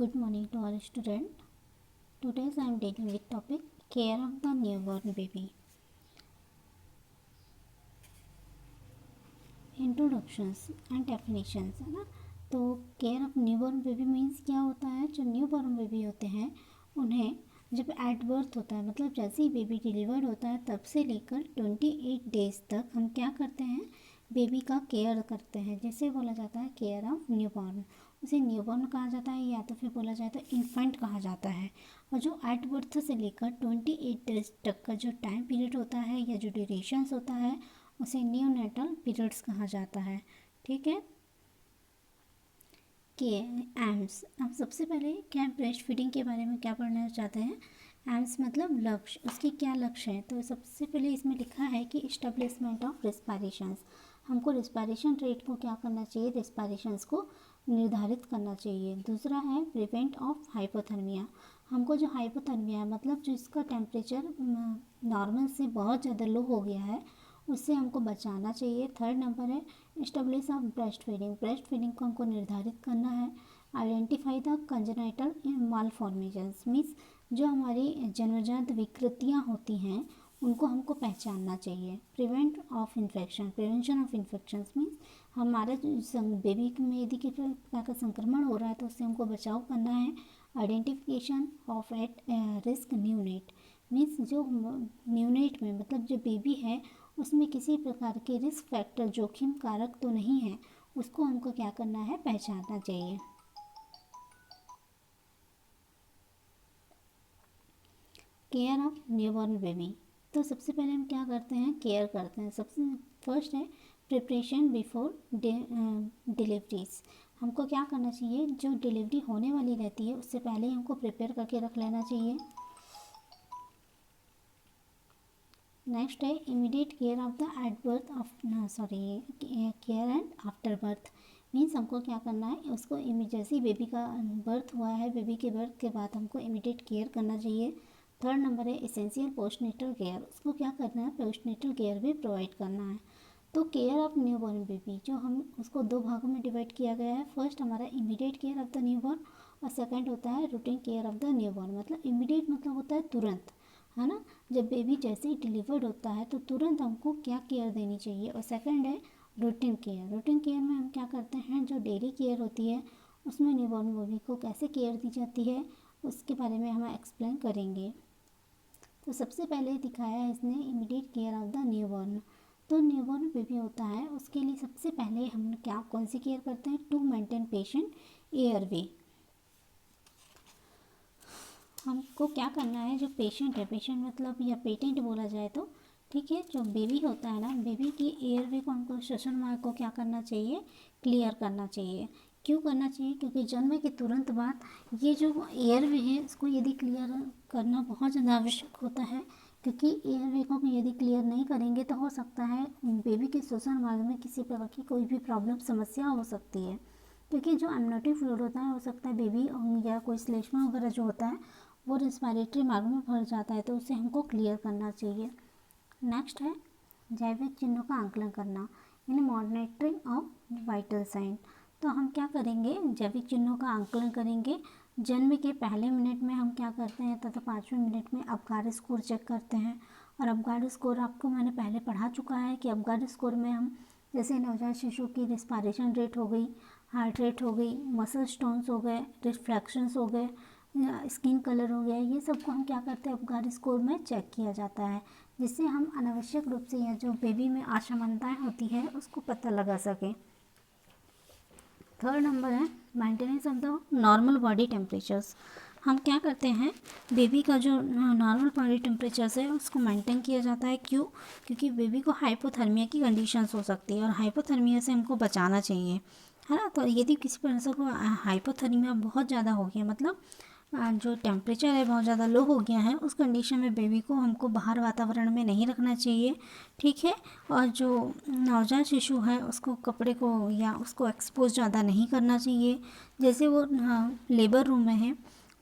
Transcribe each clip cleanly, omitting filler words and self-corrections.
Good morning to all students. Today I am taking the topic care of the newborn baby. Introductions and definitions है ना। तो care of newborn baby means क्या होता है। जो newborn baby होते हैं उन्हें जब एट बर्थ होता है, मतलब जैसे ही बेबी डिलीवर्ड होता है तब से लेकर 28 डेज तक हम क्या करते हैं, बेबी का केयर करते हैं, जिसे बोला जाता है केयर ऑफ न्यूबॉर्न। उसे न्यूबॉर्न कहा जाता है या तो फिर बोला जाए तो इन्फेंट कहा जाता है। और जो एट बर्थ से लेकर 28 डेज तक का जो टाइम पीरियड होता है या जो ड्यूरेशंस होता है उसे न्यूनेटल पीरियड्स कहा जाता है। ठीक है। के एम्स, अब सबसे पहले क्या ब्रेस्ट फीडिंग के बारे में क्या पढ़ना चाहते हैं। एम्स मतलब लक्ष्य, उसके क्या लक्ष्य हैं। तो सबसे पहले इसमें लिखा है कि इस्टेब्लिशमेंट ऑफ रेस्पिरेशंस, हमको रेस्पिरेशन रेट को क्या करना चाहिए, रेस्पिरेशंस को निर्धारित करना चाहिए। दूसरा है प्रिवेंट ऑफ हाइपोथर्मिया, हमको जो हाइपोथर्मिया मतलब जो इसका टेम्परेचर नॉर्मल से बहुत ज़्यादा लो हो गया है उससे हमको बचाना चाहिए। थर्ड नंबर है establish of breast feeding, breast feeding को हमको निर्धारित करना है। आइडेंटिफाई द कंजेनाइटल मालफॉर्मेशंस, मीन्स जो हमारी जन्मजात विकृतियाँ होती हैं उनको हमको पहचानना चाहिए। Prevent of infection, prevention of infections means हमारे बेबी में यदि किसी प्रकार का संक्रमण हो रहा है तो उससे हमको बचाव करना है। Identification of at risk neonate, means जो न्यूनेट में मतलब जो बेबी है उसमें किसी प्रकार के रिस्क फैक्टर जोखिम कारक तो नहीं है, उसको हमको क्या करना है, पहचानना चाहिए। केयर ऑफ न्यूबॉर्न बेबी, तो सबसे पहले हम क्या करते हैं, केयर करते हैं। सबसे फर्स्ट है प्रिपरेशन बिफोर डिलीवरीज, हमको क्या करना चाहिए, जो डिलीवरी होने वाली रहती है उससे पहले ही हमको प्रिपेयर करके रख लेना चाहिए। नेक्स्ट है immediate care of the at birth of care and after birth, means हमको क्या करना है, उसको जैसे ही बेबी का बर्थ हुआ है, बेबी के बर्थ के बाद हमको इमीडिएट केयर करना चाहिए। थर्ड नंबर है एसेंशियल पोस्टनेटल केयर, उसको क्या करना है, पोस्टनेटल केयर भी प्रोवाइड करना है। तो केयर ऑफ न्यूबॉर्न बेबी जो हम उसको दो भागों में डिवाइड किया गया है। फर्स्ट हमारा immediate care of the newborn और सेकंड होता है routine care of the newborn. मतलब इमीडिएट मतलब होता है तुरंत, है ना, जब बेबी जैसे ही डिलीवर्ड होता है तो तुरंत हमको क्या केयर देनी चाहिए। और सेकंड है रूटीन केयर, रूटीन केयर में हम क्या करते हैं, जो डेली केयर होती है उसमें न्यूबॉर्न बेबी को कैसे केयर दी जाती है उसके बारे में हम एक्सप्लेन करेंगे। तो सबसे पहले दिखाया है इसने immediate care of the newborn. तो न्यूबॉर्न बेबी होता है उसके लिए सबसे पहले हम क्या कौन सी केयर करते हैं, टू मेंटेन पेशेंट एयरवे, हमको क्या करना है, जो पेशेंट है, पेशेंट मतलब या पेटेंट बोला जाए तो ठीक है, जो बेबी होता है ना, बेबी की एयरवे को हमको श्वसन मार्ग को क्या करना चाहिए, क्लियर करना चाहिए। क्यों करना चाहिए, क्योंकि जन्म के तुरंत बाद ये जो एयरवे है इसको यदि क्लियर करना बहुत ज़्यादा आवश्यक होता है, क्योंकि एयरवे को यदि क्लियर नहीं करेंगे तो हो सकता है बेबी के श्वसन मार्ग में किसी प्रकार की कोई भी प्रॉब्लम समस्या हो सकती है। क्योंकि जो एमनियोटिक फ्लूइड होता है हो सकता है बेबी या कोई श्लेष्मा वगैरह जो होता है वो रेस्पिरेटरी मार्ग में भर जाता है, तो उसे हमको क्लियर करना चाहिए। नेक्स्ट है जैविक चिन्हों का आंकलन करना, यानी मॉनिटरिंग ऑफ वाइटल साइन। तो हम क्या करेंगे, जैविक चिन्हों का आंकलन करेंगे। जन्म के पहले मिनट में हम क्या करते हैं तथा 5वें मिनट में अबगार स्कोर चेक करते हैं। और अबगार स्कोर आपको मैंने पहले पढ़ा चुका है कि अबगार स्कोर में हम जैसे नवजात शिशु की रेस्पिरेशन रेट हो गई, हार्ट रेट हो गई, मसल स्टोन्स हो गए, रिफ्लेक्शंस हो गए, स्किन कलर हो गया, ये सब को हम क्या करते हैं अबगार स्कोर में चेक किया जाता है, जिससे हम अनावश्यक रूप से या जो बेबी में असमानताएं होती है उसको पता लगा सकें। थर्ड नंबर है maintenance of the normal body temperatures, हम क्या करते हैं, बेबी का जो नॉर्मल बॉडी टेम्परेचर्स है उसको मेंटेन किया जाता है। क्यों, क्योंकि बेबी को हाइपोथर्मिया की कंडीशंस हो सकती है और हाइपोथर्मिया से हमको बचाना चाहिए, है ना। तो यदि किसी पर्सन को हाइपोथर्मिया बहुत ज़्यादा हो गया, मतलब जो टेम्परेचर है बहुत ज़्यादा लो हो गया है, उस कंडीशन में बेबी को हमको बाहर वातावरण में नहीं रखना चाहिए, ठीक है। और जो नवजात शिशु है उसको कपड़े को या उसको एक्सपोज ज़्यादा नहीं करना चाहिए। जैसे वो लेबर रूम में है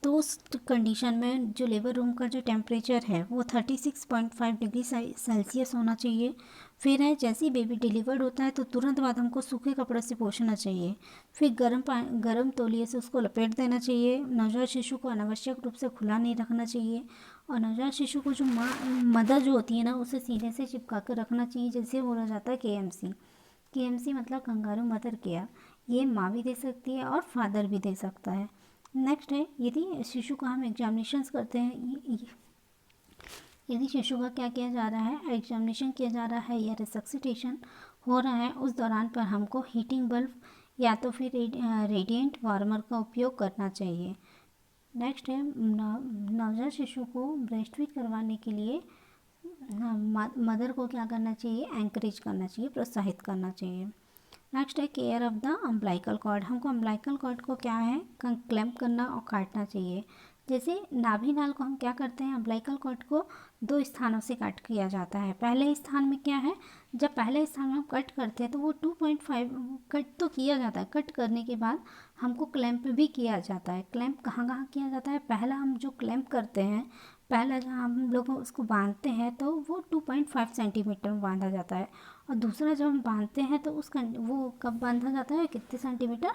तो उस कंडीशन में जो लेबर रूम का जो टेम्परेचर है वो 36.5 डिग्री सेल्सियस होना चाहिए। फिर है जैसे ही बेबी डिलीवर्ड होता है तो तुरंत बाद हमको सूखे कपड़े से पोंछना चाहिए। फिर गर्म तौलिए से उसको लपेट देना चाहिए। नवजात शिशु को अनावश्यक रूप से खुला नहीं रखना चाहिए। और नवजात शिशु को जो मदर जो होती है ना उसे सीने से चिपका कर रखना चाहिए, जैसे बोला जाता है KMC। KMC मतलब कंगारू मदर केयर। ये माँ भी दे सकती है और फादर भी दे सकता है। नेक्स्ट है, यदि शिशु का हम एग्जामिनेशंस करते हैं, यदि शिशु का क्या किया जा रहा है, एग्जामिनेशन किया जा रहा है या रिसक्सिटेशन हो रहा है, उस दौरान पर हमको हीटिंग बल्ब या तो फिर रेडिएंट वार्मर का उपयोग करना चाहिए। नेक्स्ट है, नवजात शिशु को ब्रेस्ट फीड करवाने के लिए मदर को क्या करना चाहिए, एंकरेज करना चाहिए, प्रोत्साहित करना चाहिए। नेक्स्ट है care of the umbilical cord. हमको अम्बलाइकल कॉर्ड को क्या है, क्लैंप करना और काटना चाहिए। जैसे नाभि नाल को हम क्या करते हैं, अम्बलाइकल कॉर्ड को 2 स्थानों से कट किया जाता है। पहले स्थान में क्या है, जब पहले स्थान में हम कट करते हैं तो वो 2.5 कट तो किया जाता है। कट करने के बाद हमको क्लैंप भी किया जाता है। क्लैंप कहाँ कहाँ किया जाता है, पहला हम जो क्लैंप करते हैं, पहला जहाँ हम लोग उसको बांधते हैं तो वो 2.5 सेंटीमीटर में बांधा जाता है। और दूसरा जब हम बांधते हैं तो वो कब बांधा जाता है, कितने सेंटीमीटर,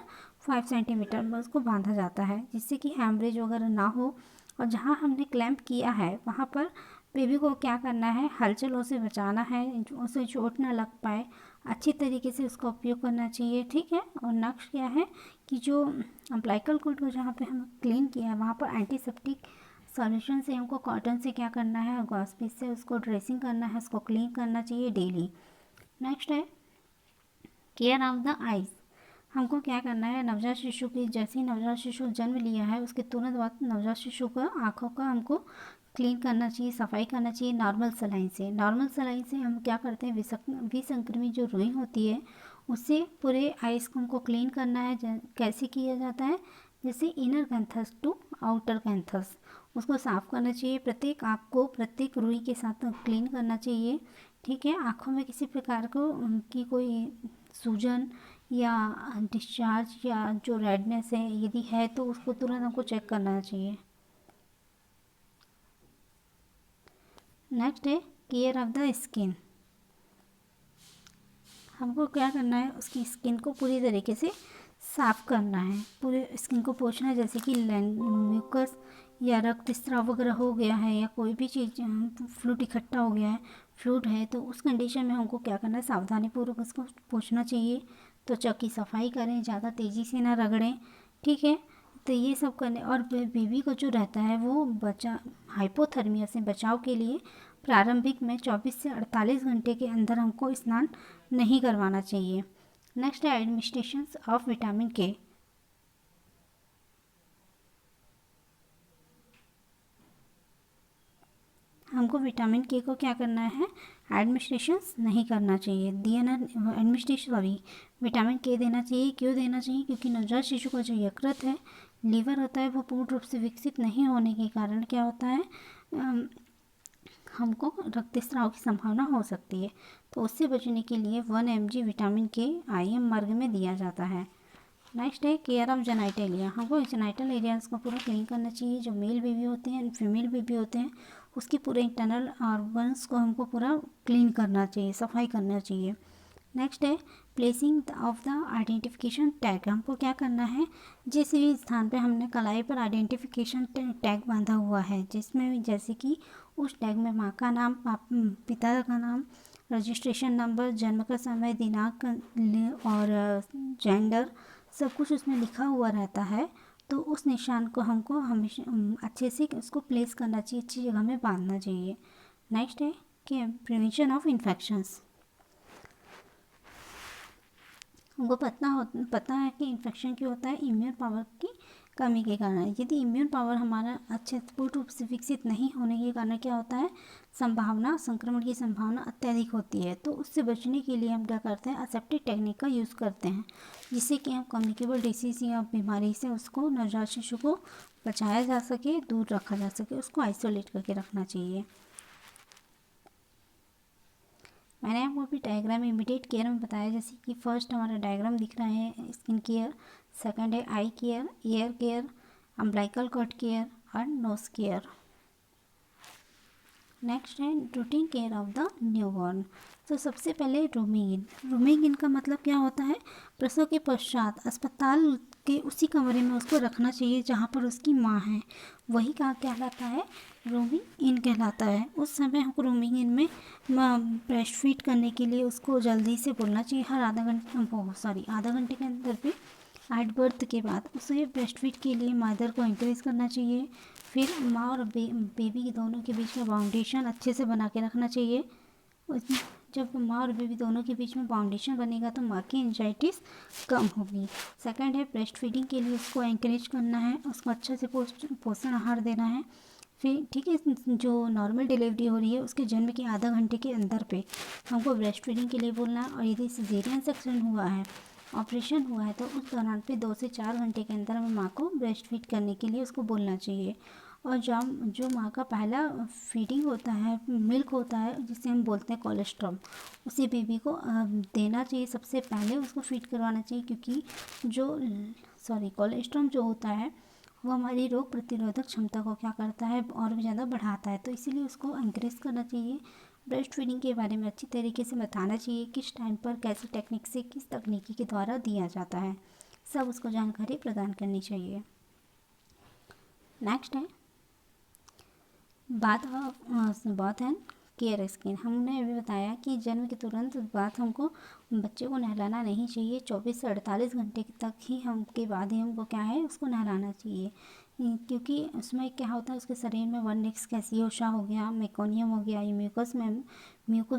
5 सेंटीमीटर में उसको बांधा जाता है, जिससे कि हैमरेज वगैरह ना हो। और जहाँ हमने क्लैंप किया है वहाँ पर बेबी को क्या करना है, हलचलों से बचाना है, उसे चोट ना लग पाए, अच्छी तरीके से उसका उपयोग करना चाहिए। ठीक है। और नेक्स्ट क्या है कि जो अम्बलाइकल कॉर्ड को जहाँ पे हम क्लीन किया है वहाँ पर एंटीसेप्टिक सॉल्यूशन से हमको कॉटन से क्या करना है, गॉस-पीस से उसको ड्रेसिंग करना है, उसको क्लीन करना चाहिए डेली। नेक्स्ट है केयर ऑफ द आइज़। हमको क्या करना है, नवजात शिशु की जैसे ही नवजात शिशु जन्म लिया है उसके तुरंत बाद नवजात शिशु का आँखों का हमको क्लीन करना चाहिए, सफाई करना चाहिए नॉर्मल सलाइन से। नॉर्मल सलाइन से हम क्या करते हैं, विसंक्रमित जो रुई होती है उससे पूरे आइज़ को हमको क्लीन करना है। कैसे किया जाता है, जैसे inner canthus to outer canthus उसको साफ़ करना चाहिए। प्रत्येक आँख को प्रत्येक रुई के साथ क्लीन करना चाहिए। ठीक है। आँखों में किसी प्रकार को की कोई सूजन या डिस्चार्ज या जो रेडनेस है यदि है तो उसको तुरंत हमको चेक करना चाहिए। नेक्स्ट है केयर ऑफ द स्किन। हमको क्या करना है, उसकी स्किन को पूरी तरीके से साफ़ करना है, पूरे स्किन को पोंछना है। जैसे कि म्यूकस या रक्तस्राव वगैरह हो गया है या कोई भी चीज़ फ्लूइड इकट्ठा हो गया है, फ्लूइड है, तो उस कंडीशन में हमको क्या करना है, सावधानीपूर्वक उसको पोंछना चाहिए। त्वचा की सफाई करें, ज़्यादा तेज़ी से ना रगड़ें। ठीक है। तो ये सब करने और बेबी को जो रहता है वो हाइपोथर्मिया से बचाव के लिए प्रारंभिक में 24 से 48 घंटे के अंदर हमको स्नान नहीं करवाना चाहिए। नेक्स्ट है एडमिनिस्ट्रेशन ऑफ विटामिन के। हमको विटामिन के को क्या करना है, एडमिनिस्ट्रेशन नहीं करना चाहिए, विटामिन के देना चाहिए। क्यों देना चाहिए, क्योंकि नवजात शिशु का जो यकृत है, लीवर होता है, वो पूर्ण रूप से विकसित नहीं होने के कारण क्या होता है, हमको रक्तस्राव की संभावना हो सकती है। तो उससे बचने के लिए 1 mg विटामिन के IM मार्ग में दिया जाता है। नेक्स्ट है केयर ऑफ जेनाइटलिया। हमको जेनाइटल एरियाज़ को पूरा क्लीन करना चाहिए। जो मेल बेबी होते हैं, फीमेल बेबी होते हैं, उसकी पूरे इंटरनल ऑर्गन्स को हमको पूरा क्लीन करना चाहिए, सफाई करना चाहिए। नेक्स्ट है placing of the identification tag. हमको क्या करना है, जिस भी स्थान पे हमने कलाई पर आइडेंटिफिकेशन टैग बांधा हुआ है, जिसमें जैसे कि उस टैग में माँ का नाम, पिता का नाम, रजिस्ट्रेशन नंबर, जन्म का समय, दिनांक और जेंडर, सब कुछ उसमें लिखा हुआ रहता है। तो उस निशान को हमको हमेशा अच्छे से उसको प्लेस करना चाहिए, अच्छी जगह में बांधना चाहिए। नेक्स्ट है कि प्रिवेंशन ऑफ इन्फेक्शंस। हमको पता है कि इन्फेक्शन क्यों होता है, इम्यून पावर की कमी के कारण। यदि इम्यून पावर हमारा अच्छे पूर्ण रूप से विकसित नहीं होने के कारण क्या होता है, संक्रमण की संभावना अत्यधिक होती है। तो उससे बचने के लिए हम क्या करते हैं, असेप्टिक टेक्निक का यूज़ करते हैं, जिससे कि हम कम्युनिकेबल डिसीज़ या बीमारी से उसको, नवजात शिशु को बचाया जा सके, दूर रखा जा सके, उसको आइसोलेट करके रखना चाहिए। मैंने आपको अभी डायग्राम इमीडिएट केयर में बताया, जैसे कि फर्स्ट हमारा डायग्राम दिख रहा है स्किन केयर, सेकंड है eye care, ear care, umbilical cord care और नोज केयर। नेक्स्ट है routine care of the newborn. तो सबसे पहले रूमिंग इन। रूमिंग इन का मतलब क्या होता है, प्रसव के पश्चात अस्पताल के उसी कमरे में उसको रखना चाहिए जहाँ पर उसकी माँ है, वही क्या कहलाता है, रूमिंग इन कहलाता है। उस समय हमको रूमिंग इन में ब्रेस्ट फीड करने के लिए उसको जल्दी से बोलना चाहिए, हर आधा घंटे के अंदर भी एट बर्थ के बाद उसे ब्रेस्ट फीड के लिए मदर को इंकरेज करना चाहिए। फिर माँ और बेबी के दोनों के बीच में बाउंडेशन अच्छे से बना के रखना चाहिए। जब माँ और बेबी दोनों के बीच में बाउंडेशन बनेगा तो माँ की एंजाइटीज़ कम होगी। सेकंड है ब्रेस्ट फीडिंग के लिए उसको एंकरेज करना है, उसको अच्छे से पोषण आहार देना है। फिर ठीक है, जो नॉर्मल डिलीवरी हो रही है उसके जन्म के आधा घंटे के अंदर पे हमको ब्रेस्ट फीडिंग के लिए बोलना है। और यदि सिजेरियन सेक्शन हुआ है, ऑपरेशन हुआ है, तो उस दौरान पे 2 से 4 घंटे के अंदर हमें माँ को ब्रेस्ट फीड करने के लिए उसको बोलना चाहिए। और जो माँ का पहला फीडिंग होता है, मिल्क होता है जिसे हम बोलते हैं कोलेस्ट्रॉम, उसे बेबी को देना चाहिए, सबसे पहले उसको फीड करवाना चाहिए। क्योंकि कोलेस्ट्रॉम जो होता है वो हमारी रोग प्रतिरोधक क्षमता को क्या करता है, और भी ज़्यादा बढ़ाता है। तो इसीलिए उसको इंक्रीज़ करना चाहिए। ब्रेस्ट फीडिंग के बारे में अच्छी तरीके से बताना चाहिए, किस टाइम पर कैसे टेक्निक से, किस तकनीकी के द्वारा दिया जाता है, सब उसको जानकारी प्रदान करनी चाहिए। नेक्स्ट है बात है केयर स्किन। हमने अभी बताया कि जन्म के तुरंत बाद हमको बच्चे को नहलाना नहीं चाहिए, 24 से 48 घंटे तक ही के बाद ही हमको क्या है, उसको नहलाना चाहिए। क्योंकि उसमें क्या होता है, उसके शरीर में वर्निक्स कैसियोसा हो गया, मेकोनियम हो गया, ये म्यूकस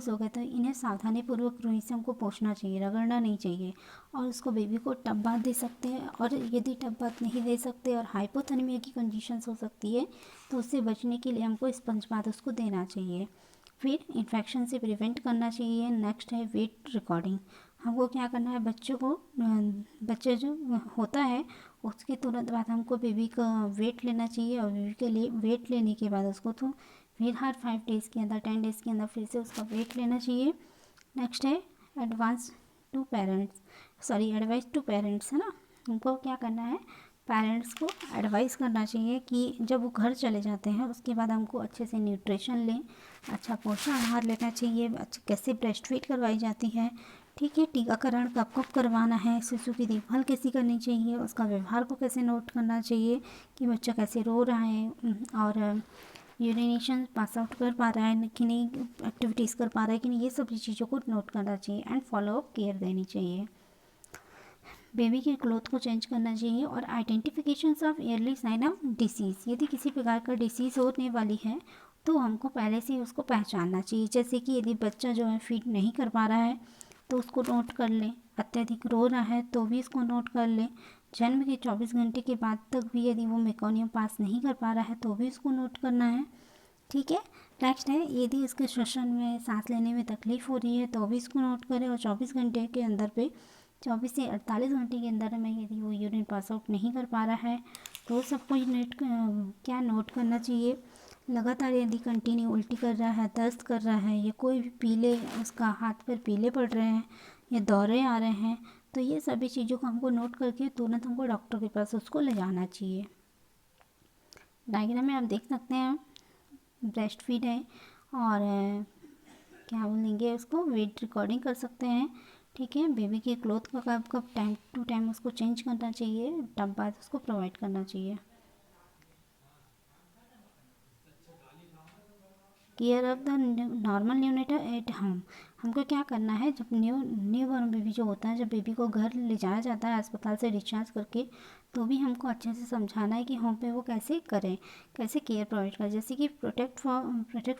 हो गया, तो इन्हें सावधानीपूर्वक रुई से हमको पोंछना चाहिए, रगड़ना नहीं चाहिए। और उसको बेबी को टब बाथ दे सकते हैं, और यदि टब बाथ नहीं दे सकते और हाइपोथर्मिया की कंडीशंस हो सकती है तो उससे बचने के लिए हमको स्पंज बाथ उसको देना चाहिए। फिर इन्फेक्शन से प्रिवेंट करना चाहिए। नेक्स्ट है वेट रिकॉर्डिंग। हमको क्या करना है, बच्चे जो होता है उसके तुरंत बाद हमको बेबी का वेट लेना चाहिए, और बेबी के लिए वेट लेने के बाद उसको तो फिर हर 5 डेज़ के अंदर 10 डेज़ के अंदर फिर से उसका वेट लेना चाहिए। नेक्स्ट है एडवाइस टू पेरेंट्स है ना। हमको क्या करना है, पेरेंट्स को एडवाइस करना चाहिए कि जब वो घर चले जाते हैं उसके बाद हमको अच्छे से न्यूट्रिशन लें, अच्छा पोषण आहार लेना चाहिए, कैसे ब्रेस्ट फीड करवाई जाती है, ठीक है, टीकाकरण कब कब करवाना है, शिशु की देखभाल कैसी करनी चाहिए, उसका व्यवहार को कैसे नोट करना चाहिए कि बच्चा कैसे रो रहा है, और यूरिनेशन पास आउट कर पा रहा है कि नहीं, एक्टिविटीज़ कर पा रहा है कि नहीं, ये सभी चीज़ों को नोट करना चाहिए। एंड फॉलोअप केयर देनी चाहिए। बेबी के क्लोथ को चेंज करना चाहिए। और identifications of early sign of disease, यदि किसी प्रकार का डिसीज़ होने वाली है तो हमको पहले से ही उसको पहचानना चाहिए। जैसे कि यदि बच्चा जो है फीड नहीं कर पा रहा है तो उसको नोट कर लें, अत्यधिक रो रहा है तो भी इसको नोट कर लें, जन्म के 24 घंटे के बाद तक भी यदि वो मेकोनियम पास नहीं कर पा रहा है तो भी उसको नोट करना है, ठीक है। नेक्स्ट है यदि इसके श्वसन में, सांस लेने में तकलीफ़ हो रही है तो भी इसको नोट करें। और 24 घंटे के अंदर पे 24 से 48 घंटे के अंदर में यदि वो यूरिन पास आउट नहीं कर पा रहा है तो सबको क्या नोट करना चाहिए। लगातार यदि कंटिन्यू उल्टी कर रहा है, दस्त कर रहा है, या कोई भी पीले, उसका हाथ पैर पीले पड़ रहे हैं या दौरे आ रहे हैं, तो ये सभी चीज़ों को हमको नोट करके तुरंत हमको डॉक्टर के पास उसको ले जाना चाहिए। डायग्राम में आप देख सकते हैं ब्रेस्ट फीड है, और क्या बोलेंगे उसको, वेट रिकॉर्डिंग कर सकते हैं, ठीक है। बेबी के क्लोथ का कब कब टाइम टू टाइम उसको चेंज करना चाहिए, टब बाथ उसको प्रोवाइड करना चाहिए। Care of the normal neonate at home. हमको क्या करना है, जब न्यू बॉर्न बेबी जो होता है, जब बेबी को घर ले जाया जाता है अस्पताल से डिस्चार्ज करके, तो भी हमको अच्छे से समझाना है कि होम पे वो कैसे करें, कैसे केयर प्रोवाइड करें। जैसे कि protect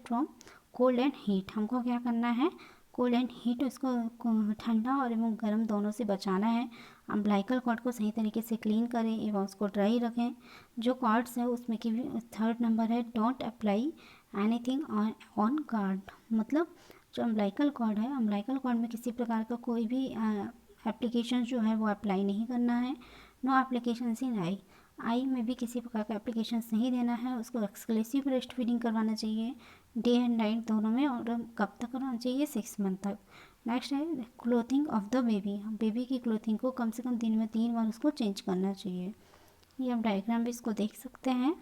from cold and heat. हमको क्या करना है, कोल्ड एंड हीट, उसको ठंडा और एवं गर्म दोनों से बचाना है। अम्बिलिकल कॉर्ड को सही तरीके से क्लीन करें एवं उसको ड्राई रखें। जो कॉर्ड्स है उसमें की 3rd नंबर है, don't apply anything on card. मतलब जो अम्बिलिकल कॉर्ड है, अम्बिलिकल कॉर्ड में किसी प्रकार का कोई भी एप्लीकेशन जो है वो अप्लाई नहीं करना है। नो एप्लीकेशन इन आई में भी किसी प्रकार का एप्लीकेशन नहीं देना है। उसको एक्सक्लूसिव ब्रेस्ट फीडिंग करवाना चाहिए डे एंड नाइट दोनों में, और कब तक करवाना चाहिए, 6 मंथ तक। नेक्स्ट है clothing of the baby. Baby की क्लोथिंग को कम से कम दिन में 3 बार उसको चेंज करना चाहिए। ये आप डायग्राम भी इसको देख सकते हैं।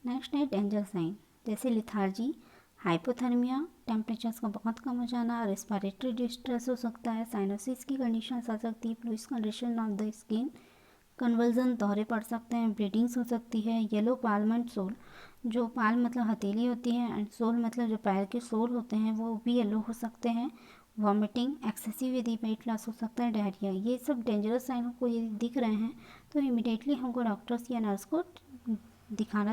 नेक्स्ट है डेंजर साइन, जैसे लिथार्जी, हाइपोथर्मिया, टेम्परेचर्स का बहुत कम हो जाना, रेस्पिरेटरी डिस्ट्रेस हो सकता है, साइनोसिस की कंडीशन आ सकती है, fluid condition of the skin, conversion, दौरे पड़ सकते हैं, ब्लीडिंग्स हो सकती है, येलो पाल्म एंड सोल, जो पाल्म मतलब हथेली होती है एंड सोल मतलब जो पैर के सोल होते हैं वो भी येलो हो सकते हैं, वॉमिटिंग, एक्सेसिव यदि वेट लॉस हो सकता है, डायरिया। ये सब डेंजरस साइन को यदि दिख रहे हैं तो इमिडिएटली हमको डॉक्टर्स या नर्स को दिखाना